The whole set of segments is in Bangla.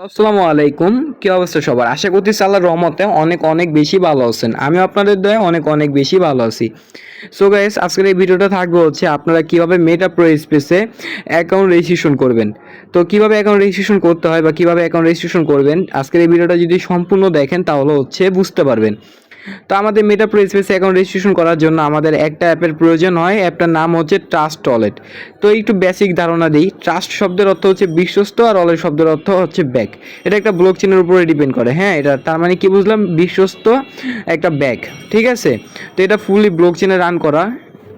আসসালামু আলাইকুম। কি অবস্থা সবার? আশা করতেছি আল্লাহর রহমতে অনেক অনেক বেশি ভালো আছেন। আমিও আপনাদের দয়ায় অনেক অনেক বেশি ভালো আছি। সো গাইস, আজকের এই ভিডিওটা থাকবে হচ্ছে আপনারা কিভাবে মেটা প্রো স্পেসে অ্যাকাউন্ট রেজিস্ট্রেশন করবেন। তো কিভাবে অ্যাকাউন্ট রেজিস্ট্রেশন করতে হয় বা কিভাবে অ্যাকাউন্ট রেজিস্ট্রেশন করবেন, আজকের এই ভিডিওটা যদি সম্পূর্ণ দেখেন তাহলে হচ্ছে বুঝতে পারবেন। তো আমাদের মেটা প্রো স্পেসে অ্যাকাউন্ট রেজিস্ট্রেশন করার জন্য আমাদের একটা অ্যাপের প্রয়োজন হয়। অ্যাপটার নাম হচ্ছে ট্রাস্ট ওয়ালেট। তো একটু বেসিক ধারণা দিই। ট্রাস্ট শব্দের অর্থ হচ্ছে বিশ্বস্ত, আর ওয়ালেট শব্দের অর্থ হচ্ছে ব্যাগ। এটা একটা ব্লক চেনের উপরে ডিপেন্ড করে। হ্যাঁ, এটা তার মানে কি বুঝলাম? বিশ্বস্ত একটা ব্যাগ। ঠিক আছে? তো এটা ফুললি ব্লক চেনে রান করা।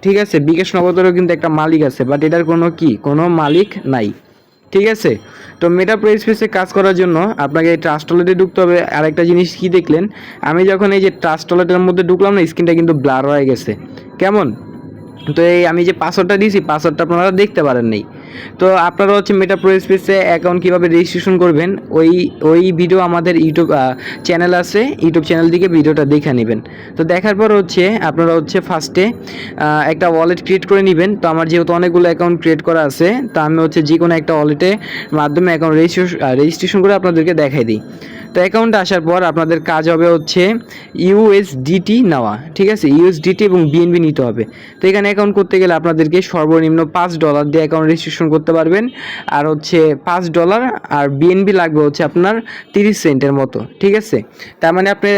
ঠিক আছে? বিকাশ নগদেরও কিন্তু একটা মালিক আছে, বাট এটার কোনো মালিক নাই। ঠিক আছে? তো মেটা প্রো স্পেসে কাজ করার জন্য আপনাকে এই ট্রাস্ট ওয়ালেটে ঢুকতে হবে। আরেকটা জিনিস কি দেখলেন, আমি যখন এই যে ট্রাস্ট ওয়ালেটের মধ্যে ঢুকলাম না, স্ক্রিনটা কিন্তু ব্লার হয়ে গেছে। কেমন? তো এই আমি যে পাসওয়ার্ডটা দিয়েছি, পাসওয়ার্ডটা আপনারা দেখতে পারেন নাই। তো আপনারা হচ্ছে মেটা প্রো স্পেসে অ্যাকাউন্ট কীভাবে রেজিস্ট্রেশন করবেন, ওই ভিডিও আমাদের ইউটিউব চ্যানেল আছে, ইউটিউব চ্যানেল থেকে ভিডিওটা দেখে নেবেন। তো দেখার পর হচ্ছে আপনারা হচ্ছে ফার্স্টে একটা ওয়ালেট ক্রিয়েট করে নেবেন। তো আমার যেহেতু অনেকগুলো অ্যাকাউন্ট ক্রিয়েট করা আছে, তো আমি হচ্ছে যে কোনো একটা ওয়ালেটের মাধ্যমে অ্যাকাউন্ট রেজিস্ট্রেশন করে আপনাদেরকে দেখাই দিই। তো অ্যাকাউন্টে আসার পর আপনাদের কাজ হবে হচ্ছে ইউএসডিটি নেওয়া। ঠিক আছে? ইউএসডিটি এবং বিএনবি নিতে হবে। তো এখানে অ্যাকাউন্ট করতে গেলে আপনাদেরকে সর্বনিম্ন $5 দিয়ে অ্যাকাউন্ট রেজিস্ট্রেশন করতে পারবেন। আর হচ্ছে $5 আর বিএনবি লাগবে হচ্ছে আপনার 30 সেন্টের মতো। ঠিক আছে? তার মানে আপনি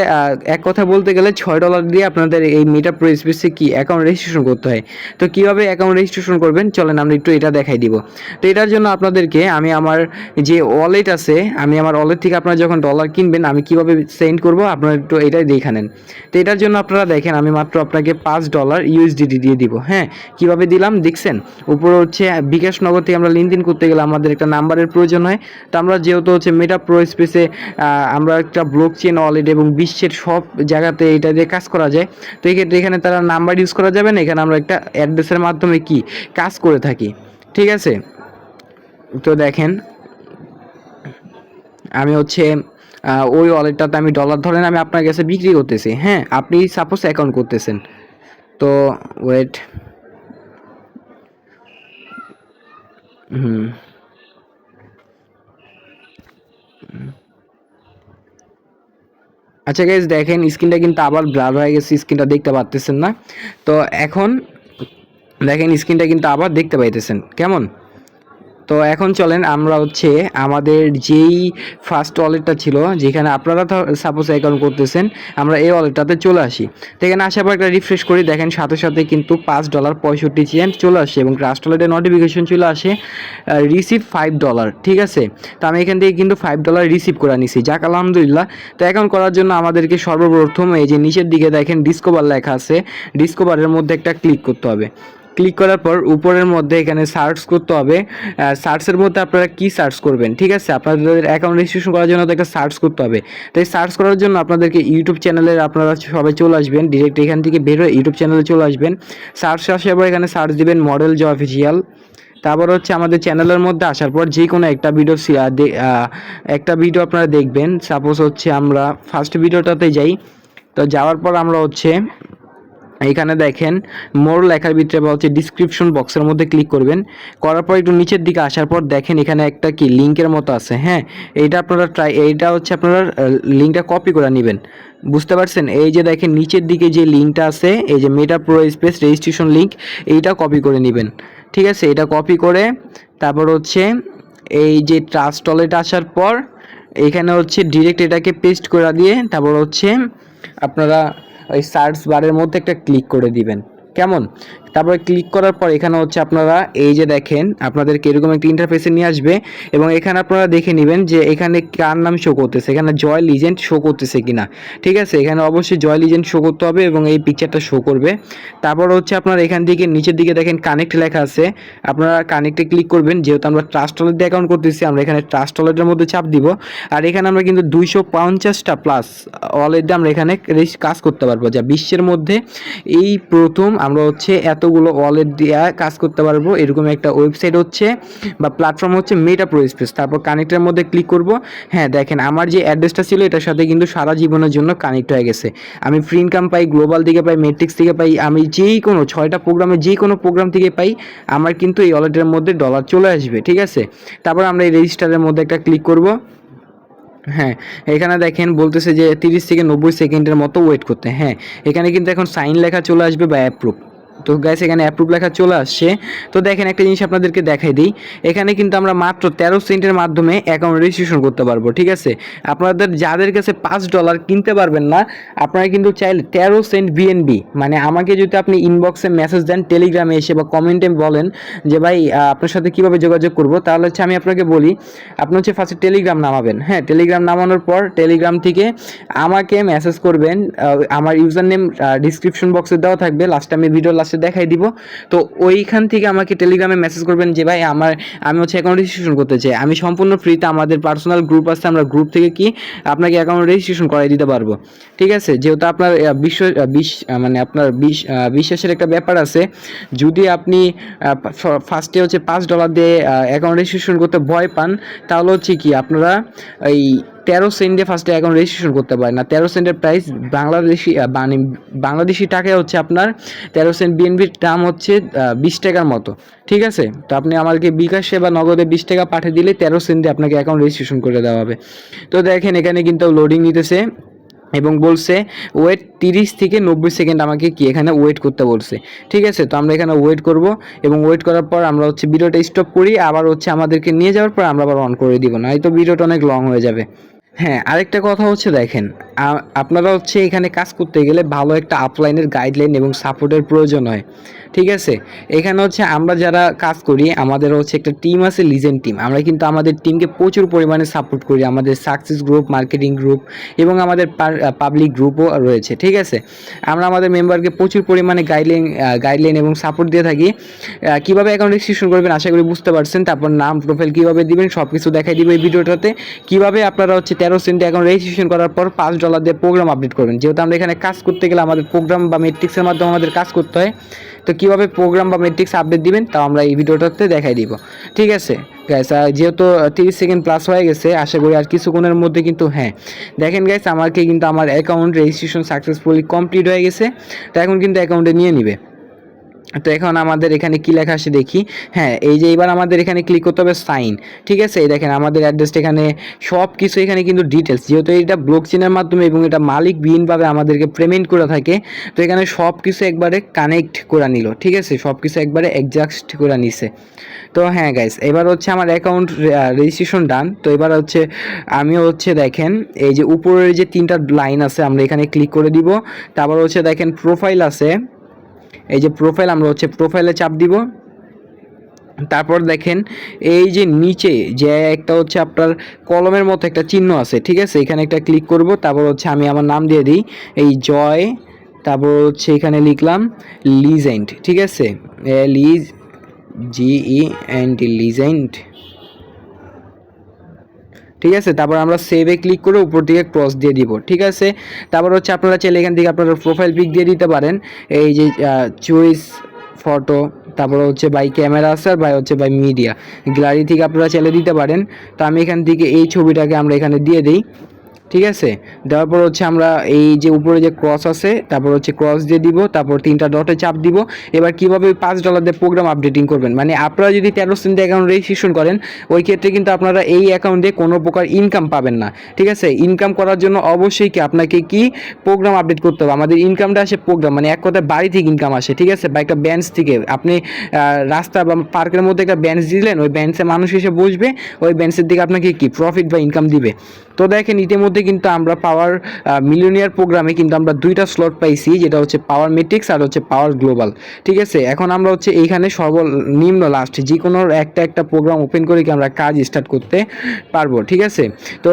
এক কথা বলতে গেলে $6 দিয়ে আপনাদের এই মেটা প্রো স্পেসে কি অ্যাকাউন্ট রেজিস্ট্রেশন করতে হয়। তো কীভাবে অ্যাকাউন্ট রেজিস্ট্রেশন করবেন চলেন আমরা একটু এটা দেখাই দিব। তো এটার জন্য আপনাদেরকে আমি আমার যে ওয়ালেট আছে, আমি আমার ওয়ালেট থেকে আপনারা যখন ডলার কিনবেন আমি কিভাবে সেন্ড করব আপনারা একটু এটাই দেখে নেন। তো এটার জন্য আপনারা দেখেন আমি মাত্র আপনাকে $5 ইউএসডিটি দিয়ে দিব। হ্যাঁ, কিভাবে দিলাম দেখছেন? উপরে হচ্ছে বিকাশ নগর থেকে আমরা লেনদেন করতে গেলে আমাদের একটা নাম্বারের প্রয়োজন হয়। তো আমরা যেহেতু হচ্ছে মেটা প্রো স্পেসে আমরা একটা ব্লক চেন ওয়ালেট এবং বিশ্বের সব জায়গাতে এটা দিয়ে কাজ করা যায়। তো এক্ষেত্রে এখানে তারা নাম্বার ইউজ করা যাবে না, এখানে আমরা একটা অ্যাড্রেসের মাধ্যমে কি কাজ করে থাকি। ঠিক আছে? তো দেখেন আমি হচ্ছে ওই ওয়ালেটটাতে আমি ডলার ধরেন আমি আপনার কাছে বিক্রি করতেছি। হ্যাঁ, আপনি সাপোজ অ্যাকাউন্ট করতেছেন। তো ওয়েট, হুম, আচ্ছা গাইজ, দেখেন স্ক্রিনটা কিন্তু আবার ব্লার হয়ে গেছে, স্ক্রিনটা দেখতে পারতেছেন না। তো এখন দেখেন স্ক্রিনটা কিন্তু আবার দেখতে পাইতেছেন। কেমন? তো এখন চলেন আমরা হচ্ছে আমাদের যেই ফার্স্ট ওয়ালেটটা ছিল, যেখানে আপনারা সাপোজ অ্যাকাউন্ট করতেছেন, আমরা এই ওয়ালেটটাতে চলে আসি। তো এখানে আসার পর একটা রিফ্রেশ করি, দেখেন সাথে সাথে কিন্তু $5.65 চলে আসে এবং ট্রাস্ট ওয়ালেটের নোটিফিকেশন চলে আসে রিসিভ $5। ঠিক আছে? তো আমি এখান থেকে কিন্তু $5 রিসিভ করে নিছি, যাক আলহামদুলিল্লাহ। তো অ্যাকাউন্ট করার জন্য আমাদেরকে সর্বপ্রথম এই যে নিচের দিকে দেখেন ডিসকভার লেখা আছে, ডিসকভারের মধ্যে একটা ক্লিক করতে হবে। ক্লিক করার পর উপরের মধ্যে এখানে সার্চ করতে হবে। সার্চের মধ্যে আপনারা কি সার্চ করবেন? ঠিক আছে? আপনাদের অ্যাকাউন্ট রেজিস্ট্রেশন করার জন্য তো একটা সার্চ করতে হবে। তো এই সার্চ করার জন্য আপনাদেরকে ইউটিউব চ্যানেলের আপনারা সবাই চলে আসবেন, ডিরেক্ট এখান থেকে বের হয়ে ইউটিউব চ্যানেলে চলে আসবেন। সার্চ আসার পর এখানে সার্চ দিবেন মডেল জয় অফিসিয়াল। তারপর হচ্ছে আমাদের চ্যানেলের মধ্যে আসার পর যে কোনো একটা ভিডিও আপনারা দেখবেন। সাপোজ হচ্ছে আমরা ফার্স্ট ভিডিওটাতে যাই। তো যাওয়ার পর আমরা হচ্ছে এইখানে দেখেন মোর লেখার ভিতরে বা হচ্ছে ডিসক্রিপশন বক্সের মধ্যে ক্লিক করবেন। করার পর একটু নিচের দিকে আসার পর দেখেন এখানে একটা কি লিঙ্কের মতো আছে। হ্যাঁ, এইটা হচ্ছে আপনারা লিঙ্কটা কপি করে নেবেন। বুঝতে পারছেন? এই যে দেখেন নিচের দিকে যে লিঙ্কটা আছে, এই যে মেটা প্রো স্পেস রেজিস্ট্রেশন লিঙ্ক, এইটা কপি করে নেবেন। ঠিক আছে? এটা কপি করে তারপর হচ্ছে এই যে ট্রাস্ট ওয়ালেট আসার পর এখানে হচ্ছে ডিরেক্ট এটাকে পেস্ট করে দিয়ে তারপর হচ্ছে আপনারা ওই সার্চ বারের মধ্যে একটা ক্লিক করে দিবেন। কেমন? তারপরে ক্লিক করার পর এখানে হচ্ছে আপনারা এই যে দেখেন আপনাদেরকে এরকম একটা ইন্টারফেসে নিয়ে আসবে এবং এখানে আপনারা দেখে নেবেন যে এখানে কার নাম শো করতেছে, এখানে জয় লিজেন্ড শো করতেছে কিনা। ঠিক আছে? এখানে অবশ্যই জয় লিজেন্ড শো করতে হবে এবং এই পিকচারটা শো করবে। তারপর হচ্ছে আপনারা এখান থেকে নিচের দিকে দেখেন কানেক্ট লেখা আছে, আপনারা কানেক্টে ক্লিক করবেন। যেহেতু আমরা ট্রাস্ট ওয়ালেট দিয়ে অ্যাকাউন্ট করতেছি, আমরা এখানে ট্রাস্ট ওয়ালেটের মধ্যে চাপ দিব। আর এখানে আমরা কিন্তু 250টা প্লাস ওয়ালেট দিয়ে আমরা এখানে কাজ করতে পারবো, যা বিশ্বের মধ্যে এই প্রথম আমরা হচ্ছে এতগুলো ওয়ালেট দিয়ে কাজ করতে পারবো। এরকম একটা ওয়েবসাইট হচ্ছে বা প্ল্যাটফর্ম হচ্ছে মেটা প্রো স্পেস। তারপর কানেক্টের মধ্যে ক্লিক করব। হ্যাঁ, দেখেন আমার যে অ্যাড্রেসটা ছিল এটার সাথে কিন্তু সারা জীবনের জন্য কানেক্ট হয়ে গেছে। আমি ফ্রি ইনকাম পাই, গ্লোবাল থেকে পাই, মেট্রিক্স থেকে পাই, আমি যেই কোনো 6টা প্রোগ্রামে যে কোনো প্রোগ্রাম থেকে পাই, আমার কিন্তু এই ওয়ালেটের মধ্যে ডলার চলে আসবে। ঠিক আছে? তারপর আমরা এই রেজিস্টারের মধ্যে একটা ক্লিক করব। হ্যাঁ, এখানে দেখেন বলতেছে যে 30 থেকে 90 সেকেন্ডের মতো ওয়েট করতে। হ্যাঁ, এখানে কিন্তু এখন সাইন লেখা চলে আসবে বা অ্যাপ্রুভ। তো গাইস এখানে অ্যাপ্রুভ লেখা চলে আসছে। তো দেখেন একটা জিনিস আপনাদেরকে দেখাই দিই। এখানে কিন্তু আমরা মাত্র 13 সেন্টের মাধ্যমে অ্যাকাউন্ট রেজিস্ট্রেশন করতে পারবো। ঠিক আছে? আপনাদের যাদের কাছে $5 কিনতে পারবেন না, আপনারা কিন্তু চাইলে 13 সেন্ট বিএনবি মানে আমাকে যদি আপনি ইনবক্সে মেসেজ দেন, টেলিগ্রামে এসে বা কমেন্টে বলেন যে ভাই আপনার সাথে কিভাবে যোগাযোগ করব, তাহলে হচ্ছে আমি আপনাকে বলি আপনি হচ্ছে ফার্স্টে টেলিগ্রাম নামাবেন। হ্যাঁ, টেলিগ্রাম নামানোর পর টেলিগ্রাম থেকে আমাকে মেসেজ করবেন। আমার ইউজার নেম ডিসক্রিপশন বক্সে দেওয়া থাকবে, লাস্টে আমি ভিডিও লাস্টে দেখাই দিব। তো ওইখান থেকে আমাকে টেলিগ্রামে মেসেজ করবেন যে ভাই আমি হচ্ছে অ্যাকাউন্ট রেজিস্ট্রেশন করতে চাই। আমি সম্পূর্ণ ফ্রিতে, আমাদের পার্সোনাল গ্রুপ আছে, আমরা গ্রুপ থেকে কি আপনাকে অ্যাকাউন্ট রেজিস্ট্রেশন করাই দিতে পারবো। ঠিক আছে? যেহেতু আপনার মানে আপনার বিশ্বাসের একটা ব্যাপার আছে। যদি আপনি ফার্স্টে হচ্ছে $5 দিয়ে অ্যাকাউন্ট রেজিস্ট্রেশন করতে ভয় পান, তাহলে হচ্ছে কি আপনারা এই 13 সেন্টে ফার্স্টে অ্যাকাউন্ট রেজিস্ট্রেশন করতে পারেন না। 13 সেন্টের প্রাইস মানে বাংলাদেশি টাকায় হচ্ছে আপনার 13 সেন্ট বিএনবির দাম হচ্ছে 20 টাকার মতো। ঠিক আছে? তো আপনি আমাকে বিকাশে বা নগদে 20 টাকা পাঠিয়ে দিলে 13 সেন্টে আপনাকে অ্যাকাউন্ট রেজিস্ট্রেশন করে দেওয়া হবে। তো দেখেন এখানে কিন্তু লোডিং নিতেছে এবং বলছে ওয়েট 30 থেকে 90 সেকেন্ড আমাকে কি এখানে ওয়েট করতে বলছে। ঠিক আছে? তো আমরা এখানে ওয়েট করব এবং ওয়েট করার পর আমরা হচ্ছে ভিডিওটা স্টপ করি, আবার হচ্ছে আমাদেরকে নিয়ে যাওয়ার পর আমরা আবার অন করে দিব, না তো ভিডিওটা অনেক লং হয়ে যাবে। হ্যাঁ, আরেকটা কথা হচ্ছে দেখেন, আপনারা হচ্ছে এখানে কাজ করতে গেলে ভালো একটা আপলাইনের গাইডলাইন এবং সাপোর্টের প্রয়োজন হয়। ঠিক আছে? এখানে হচ্ছে আমরা যারা কাজ করি আমাদের হচ্ছে একটা টিম আছে, লিজেন্ড টিম। আমরা কিন্তু আমাদের টিমকে প্রচুর পরিমাণে সাপোর্ট করি। আমাদের সাকসেস গ্রুপ, মার্কেটিং গ্রুপ এবং আমাদের পাবলিক গ্রুপও রয়েছে। ঠিক আছে? আমরা আমাদের মেম্বারকে প্রচুর পরিমাণে গাইডলাইন এবং সাপোর্ট দিয়ে থাকি। কীভাবে অ্যাকাউন্ট রেজিস্ট্রেশন করবেন আশা করি বুঝতে পারছেন। তারপর নাম, প্রোফাইল কীভাবে দিবেন সব কিছু দেখাই দিব এই ভিডিওটাতে। কীভাবে আপনারা হচ্ছে 13 সেন্টে অ্যাকাউন্ট রেজিস্ট্রেশন করার পর $5 দিয়ে প্রোগ্রাম আপডেট করবেন। যেহেতু আমরা এখানে কাজ করতে গেলে আমাদের প্রোগ্রাম বা মেট্রিক্সের মাধ্যমে আমাদের কাজ করতে হয়। তো কীভাবে প্রোগ্রাম বা মেট্রিক্স আপডেট দিবেন তাও আমরা এই ভিডিওটাতে দেখাই দিব। ঠিক আছে গাইস? যেহেতু 30 সেকেন্ড প্লাস হয়ে গেছে, আশা করি আর কিছুক্ষণের মধ্যে কিন্তু হ্যাঁ দেখেন গাইস আমাকে কিন্তু আমার অ্যাকাউন্ট রেজিস্ট্রেশন সাকসেসফুলি কমপ্লিট হয়ে গেছে। তো এখন কিন্তু অ্যাকাউন্টে নিয়ে নিবে। তো এখন আমাদের এখানে কি লেখা আসে দেখি। হ্যাঁ, এই যে এবার আমাদের এখানে ক্লিক করতে হবে সাইন। ঠিক আছে? এই দেখেন আমাদের অ্যাড্রেসটা এখানে সব কিছু এখানে কিন্তু ডিটেলস, যেহেতু এটা ব্লকচেনের মাধ্যমে এবং এটা মালিকবিহীনভাবে আমাদেরকে পেমেন্ট করে থাকে। তো এখানে সব কিছু একবারে কানেক্ট করে নিল। ঠিক আছে? সব কিছু একবারে অ্যাডজাস্ট করে নিছে। তো হ্যাঁ গাইস, এবার হচ্ছে আমার অ্যাকাউন্ট রেজিস্ট্রেশন ডান। তো এবার হচ্ছে আমি হচ্ছে দেখেন এই যে উপরের যে 3টা লাইন আছে আমরা এখানে ক্লিক করে দিব। তারপর হচ্ছে দেখেন প্রোফাইল আছে, এই যে প্রোফাইল, আমরা হচ্ছে প্রোফাইলে চাপ দিব। তারপর দেখেন এই যে নিচে যে একটা হচ্ছে আপনার কলমের মতো একটা চিহ্ন আছে। ঠিক আছে? এখানে একটা ক্লিক করব। তারপর হচ্ছে আমি আমার নাম দিয়ে দিই এই জয়। তারপর হচ্ছে এখানে লিখলাম লিজেন্ড। ঠিক আছে? LEGEND legend. ঠিক আছে? তারপর আমরা সেভে ক্লিক করে উপর দিকে ক্রস দিয়ে দিব। ঠিক আছে? তারপর হচ্ছে আপনারা চাইলে এখান থেকে আপনারা প্রোফাইল পিক দিয়ে দিতে পারেন। এই যে চয়েস ফটো, তারপর হচ্ছে বাই ক্যামেরা আছে আর বাই হচ্ছে বাই মিডিয়া গ্যালারি থেকে আপনারা চাইলে দিতে পারেন। তো আমি এখান থেকে এই ছবিটাকে আমরা এখানে দিয়ে দিই। ঠিক আছে? দেওয়ার পর হচ্ছে আমরা এই যে উপরে যে ক্রস আছে তারপর হচ্ছে ক্রস দিয়ে দিব, তারপর 3টা ডটে চাপ দিব। এবার কীভাবে $5 দিয়ে প্রোগ্রাম আপডেটিং করবেন, মানে আপনারা যদি 13 সেন্ট অ্যাকাউন্ট রেজিস্ট্রেশন করেন ওই ক্ষেত্রে কিন্তু আপনারা এই অ্যাকাউন্টে কোনো প্রকার ইনকাম পাবেন না। ঠিক আছে? ইনকাম করার জন্য অবশ্যই কি আপনাকে কি প্রোগ্রাম আপডেট করতে হবে। আমাদের ইনকামটা আসে প্রোগ্রাম, মানে এক কথায় বাড়ি থেকে ইনকাম আসে। ঠিক আছে? বা একটা বেঞ্চ থেকে আপনি রাস্তা বা পার্কের মধ্যে একটা বেঞ্চ দিলেন, ওই বেঞ্চে মানুষ এসে বসবে, ওই বেঞ্চের দিকে আপনাকে কি প্রফিট বা ইনকাম দিবে। তো দেখেন ইতিমধ্যে কিন্তু আমরা পাওয়ার মিলিয়নিয়ার প্রোগ্রামে কিন্তু আমরা 2টা স্লট পাইছি, যেটা হচ্ছে পাওয়ার মেট্রিক্স আর হচ্ছে পাওয়ার গ্লোবাল। ঠিক আছে? এখন আমরা হচ্ছে এইখানে সর্বনিম্ন লাস্ট যে কোনো একটা প্রোগ্রাম ওপেন করে কি আমরা কাজ স্টার্ট করতে পারবো। ঠিক আছে? তো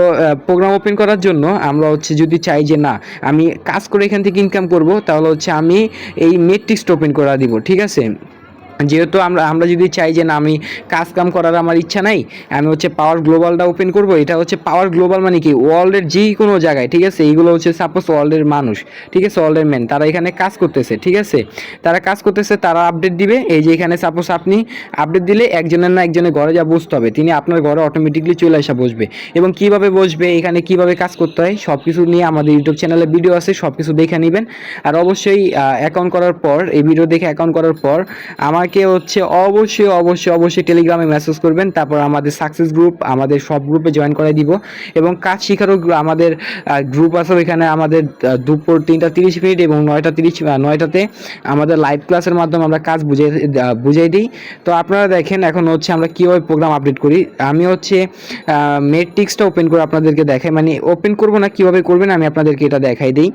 প্রোগ্রাম ওপেন করার জন্য আমরা হচ্ছে যদি চাই যে না আমি কাজ করে এখান থেকে ইনকাম করব, তাহলে হচ্ছে আমি এই মেট্রিক্সটা ওপেন করে দিব। ঠিক আছে? যেহেতু আমরা যদি চাই যে না আমি কাজ কাম করার আমার ইচ্ছা নাই, আমি হচ্ছে পাওয়ার গ্লোবালটা ওপেন করব। এটা হচ্ছে পাওয়ার গ্লোবাল মানে কি ওয়ার্ল্ডের যে কোনো জায়গায়। ঠিক আছে? এইগুলো হচ্ছে সাপোজ ওয়ার্ল্ডের মানুষ, ঠিক আছে, ওয়ার্ল্ডের ম্যান, তারা এখানে কাজ করতেছে। ঠিক আছে? তারা কাজ করতেছে, তারা আপডেট দিবে। এই যে এখানে সাপোজ আপনি আপডেট দিলে একজনের না একজনের ঘরে যা বসতে হবে, তিনি আপনার ঘরে অটোমেটিকলি চলে আসা বসবে। এবং কিভাবে বসবে, এখানে কিভাবে কাজ করতে হয় সব কিছু নিয়ে আমাদের ইউটিউব চ্যানেলে ভিডিও আছে, সব কিছু দেখে নেবেন। আর অবশ্যই অ্যাকাউন্ট করার পর, এই ভিডিও দেখে অ্যাকাউন্ট করার পর আমাকে আমাকে হচ্ছে অবশ্যই টেলিগ্রামে মেসেজ করবেন, তারপর আমাদের সাকসেস গ্রুপ, আমাদের সব গ্রুপে জয়েন করে দিব। এবং কাজ শেখারও আমাদের গ্রুপ আছে, এখানে আমাদের দুপুর 3:30 এবং 9টাতে আমাদের লাইভ ক্লাসের মাধ্যমে আমরা কাজ বুঝাই দিই। তো আপনারা দেখেন এখন হচ্ছে আমরা কীভাবে প্রোগ্রাম আপডেট করি। আমি হচ্ছে মেট্রিক্সটা ওপেন করে আপনাদেরকে দেখাই, মানে ওপেন করব না, কীভাবে করবেন আমি আপনাদেরকে এটা দেখাই দিই।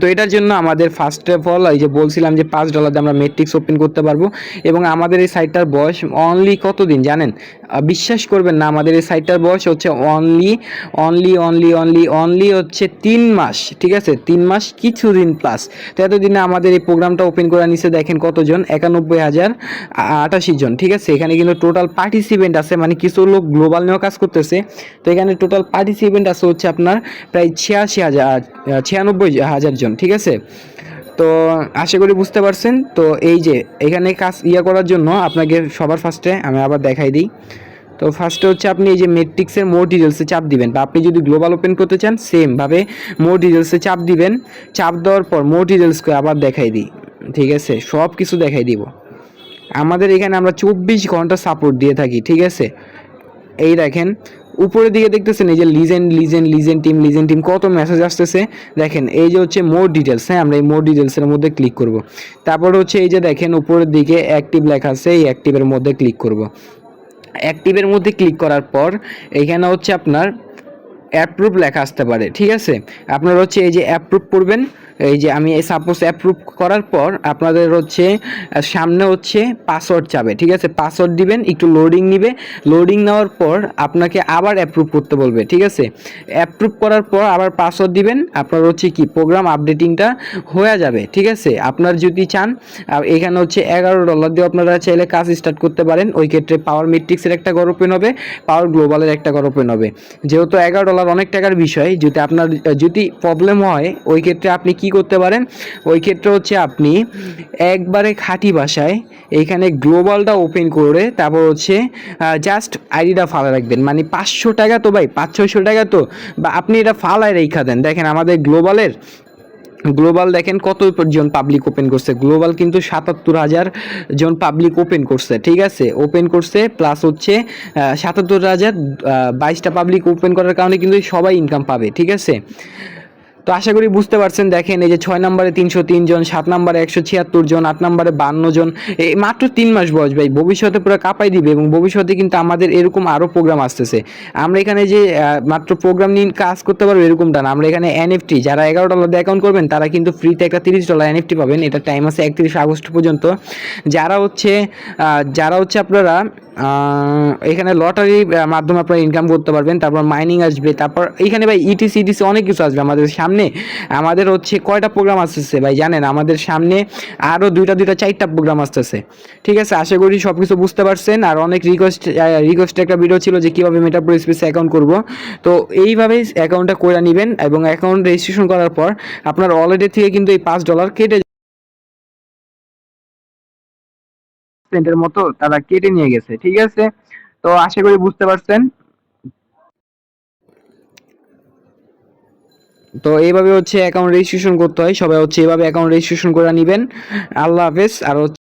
তো এটার জন্য আমাদের ফার্স্ট অফ অল এই যে বলছিলাম যে $5 দিয়ে আমরা মেট্রিক্স ওপেন করতে পারবো। এবং আমাদের এই সাইটটার বয়স অনলি কতদিন জানেন? বিশ্বাস করবেন না, আমাদের এই সাইটটার বয়স হচ্ছে অনলি হচ্ছে 3 মাস, ঠিক আছে? 3 মাস কিছুদিন প্লাস। তো এতদিনে আমাদের এই প্রোগ্রামটা ওপেন করে নিচে দেখেন কতজন, 91,088 জন, ঠিক আছে? এখানে কিন্তু টোটাল পার্টিসিপেন্ট আছে, মানে কিছু লোক গ্লোবাল নিয়েও কাজ করতেছে। তো এখানে টোটাল পার্টিসিপেন্ট আছে হচ্ছে আপনার প্রায় 96,000 জন, ঠিক আছে? তো আশা করি বুঝতে পারছেন। তো এই যে এখানে কাজ করার জন্য আপনাকে সবার ফার্স্টে আমি আবার দেখাই দিই। তো ফার্স্টে হচ্ছে আপনি এই যে মেট্রিক্সের মোর ডিটেলসে চাপ দিবেন, বা আপনি যদি গ্লোবাল ওপেন করতে চান সেমভাবে মোর ডিটেলসে চাপ দিবেন। চাপ দেওয়ার পর মোর ডিটেলসকে আবার দেখাই দিই, ঠিক আছে? সব কিছু দেখাই দিব। আমাদের এখানে আমরা 24 ঘন্টা সাপোর্ট দিয়ে থাকি, ঠিক আছে? এই দেখেন উপরের দিকে দেখতেছেন এই যে লিজেন্ড টিম কত মেসেজ আসতেছে। দেখেন এই যে হচ্ছে মোর ডিটেলস, হ্যাঁ আমরা এই মোর ডিটেলসের মধ্যে ক্লিক করব। তারপর হচ্ছে এই যে দেখেন উপরের দিকে অ্যাক্টিভ লেখা আছে, এই অ্যাক্টিভের মধ্যে ক্লিক করব। অ্যাক্টিভের মধ্যে ক্লিক করার পর এখানে হচ্ছে আপনার অ্যাপ্রুভ লেখা আসতে পারে, ঠিক আছে? আপনারা হচ্ছে এই যে অ্যাপ্রুভ করবেন। এই যে আমি সাপোজ অ্যাপ্রুভ করার পর আপনাদের হচ্ছে সামনে হচ্ছে পাসওয়ার্ড চাবে, ঠিক আছে? পাসওয়ার্ড দিবেন, একটু লোডিং নিবে। লোডিং নেওয়ার পর আপনাকে আবার অ্যাপ্রুভ করতে বলবে, ঠিক আছে? অ্যাপ্রুভ করার পর আবার পাসওয়ার্ড দিবেন, আপনার হচ্ছে কি প্রোগ্রাম আপডেটিংটা হয়ে যাবে, ঠিক আছে? আপনার যদি চান এখানে হচ্ছে $11 দিয়ে আপনারা চাইলে কাজ স্টার্ট করতে পারেন। ওই ক্ষেত্রে পাওয়ার মেট্রিক্সের একটা ঘর ওপেন হবে, পাওয়ার গ্লোবালের একটা ঘর ওপেন হবে। যেহেতু $11 অনেক টাকার বিষয়, যদি আপনার যদি প্রবলেম হয় ওই ক্ষেত্রে আপনি কি করতে পারেন, ওই ক্ষেত্রে হচ্ছে আপনি একবারে খাঁটি ভাষায় এইখানে গ্লোবালটা ওপেন করে তারপর হচ্ছে জাস্ট আইডিটা ফালা রাখবেন। মানে $500 তো ভাই, 500-600 টাকা তো, বা আপনি এটা ফালায় রেখা দেন। দেখেন আমাদের গ্লোবাল দেখেন কত জন পাবলিক ওপেন করছে। গ্লোবাল কিন্তু 77,000 জন পাবলিক ওপেন করছে, ঠিক আছে? ওপেন করছে প্লাস হচ্ছে 77,022টা পাবলিক ওপেন করার কারণে কিন্তু সবাই ইনকাম পাবে, ঠিক আছে? তো আশা করি বুঝতে পারছেন। দেখেন এই যে 6 নম্বরে 303 জন, 7 নম্বরে 176 জন, 8 নম্বরে 52 জন। এই মাত্র 3 মাস বয়স ভাই, ভবিষ্যতে পুরো কাঁপাই দিবে। এবং ভবিষ্যতে কিন্তু আমাদের এরকম আরও প্রোগ্রাম আসতেছে। আমরা এখানে যে মাত্র প্রোগ্রাম নিয়ে কাজ করতে পারবো এরকমটা না। আমরা এখানে এনএফটি যারা $11 দিয়ে অ্যাকাউন্ট করবেন তারা কিন্তু ফ্রিতে একটা $30 এনএফটি পাবেন। এটা টাইম আছে 31 আগস্ট পর্যন্ত। যারা হচ্ছে আপনারা এখানে লটারির মাধ্যমে আপনারা ইনকাম করতে পারবেন। তারপর মাইনিং আসবে, তারপর এইখানে ভাই ইটিসি অনেক কিছু আসবে আমাদের সামনে। আমাদের হচ্ছে কয়টা প্রোগ্রাম আসতেছে ভাই জানেন? আমাদের সামনে আরও দুইটা 4টা প্রোগ্রাম আসতেছে, ঠিক আছে? আশা করি সব কিছু বুঝতে পারছেন। আর অনেক রিকোয়েস্ট একটা ভিডিও ছিল যে কীভাবে মেটাপ্রো স্পেসে অ্যাকাউন্ট করব। তো এইভাবেই অ্যাকাউন্টটা করে নেবেন এবং অ্যাকাউন্ট রেজিস্ট্রেশন করার পর আপনার অলরেডি থেকে কিন্তু এই $5 কেটে সেন্টের মতো তারা কেটে নিয়ে গেছে, ঠিক আছে? তো আশা করি বুঝতে পারছেন। তো এইভাবে হচ্ছে অ্যাকাউন্ট রেজিস্ট্রেশন করতে হয়। সবাই হচ্ছে এভাবে অ্যাকাউন্ট রেজিস্ট্রেশন করে নেবেন। আল্লাহ হাফেজ। আর হচ্ছে